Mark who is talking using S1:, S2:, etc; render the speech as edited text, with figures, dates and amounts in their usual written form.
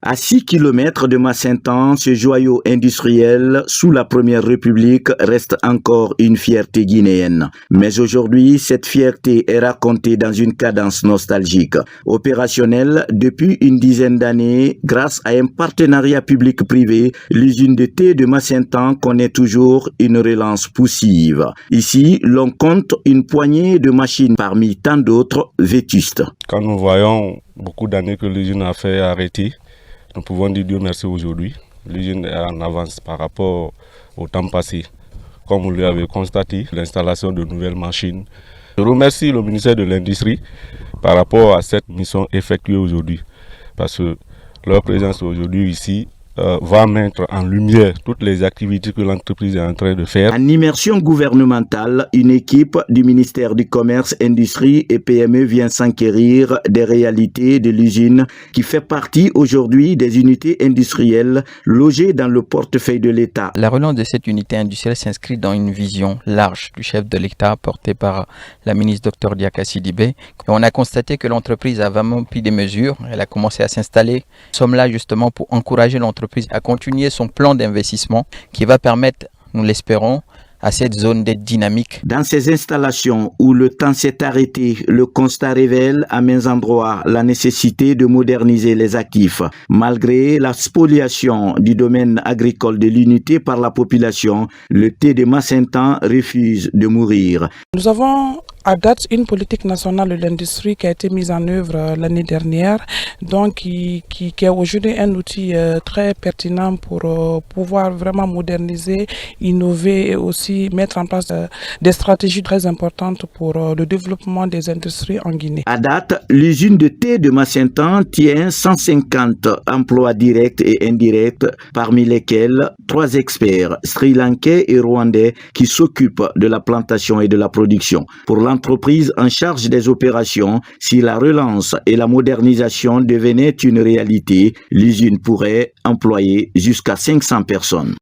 S1: À 6 kilomètres de Massintan, ce joyau industriel sous la Première République reste encore une fierté guinéenne. Mais aujourd'hui, cette fierté est racontée dans une cadence nostalgique. Opérationnelle depuis une dizaine d'années, grâce à un partenariat public-privé, l'usine de thé de Massintan connaît toujours une relance poussive. Ici, l'on compte une poignée de machines parmi tant d'autres vétustes.
S2: Quand nous voyons beaucoup d'années que l'usine a fait arrêter, nous pouvons dire Dieu merci aujourd'hui. L'usine est en avance par rapport au temps passé. Comme vous l'avez constaté, l'installation de nouvelles machines. Je remercie le ministère de l'Industrie par rapport à cette mission effectuée aujourd'hui. Parce que leur présence aujourd'hui ici va mettre en lumière toutes les activités que l'entreprise est en train de faire.
S1: En immersion gouvernementale, une équipe du ministère du Commerce, Industrie et PME vient s'enquérir des réalités de l'usine qui fait partie aujourd'hui des unités industrielles logées dans le portefeuille de l'État.
S3: La relance de cette unité industrielle s'inscrit dans une vision large du chef de l'État portée par la ministre Dr Diaka Sidibé. On a constaté que l'entreprise a vraiment pris des mesures, elle a commencé à s'installer. Nous sommes là justement pour encourager l'entreprise à continuer son plan d'investissement qui va permettre, nous l'espérons, à cette zone d'être dynamique.
S1: Dans ces installations où le temps s'est arrêté, le constat révèle à maints endroits la nécessité de moderniser les actifs. Malgré la spoliation du domaine agricole de l'unité par la population, le thé de Massintan refuse de mourir.
S4: Nous avons à date une politique nationale de l'industrie qui a été mise en œuvre l'année dernière, donc qui est aujourd'hui un outil très pertinent pour pouvoir vraiment moderniser, innover et aussi mettre en place des stratégies très importantes pour le développement des industries en Guinée.
S1: À date, l'usine de thé de Massintan tient 150 emplois directs et indirects, parmi lesquels 3 experts sri-lankais et rwandais qui s'occupent de la plantation et de la production. Pour l'entreprise en charge des opérations, si la relance et la modernisation devenaient une réalité, l'usine pourrait employer jusqu'à 500 personnes.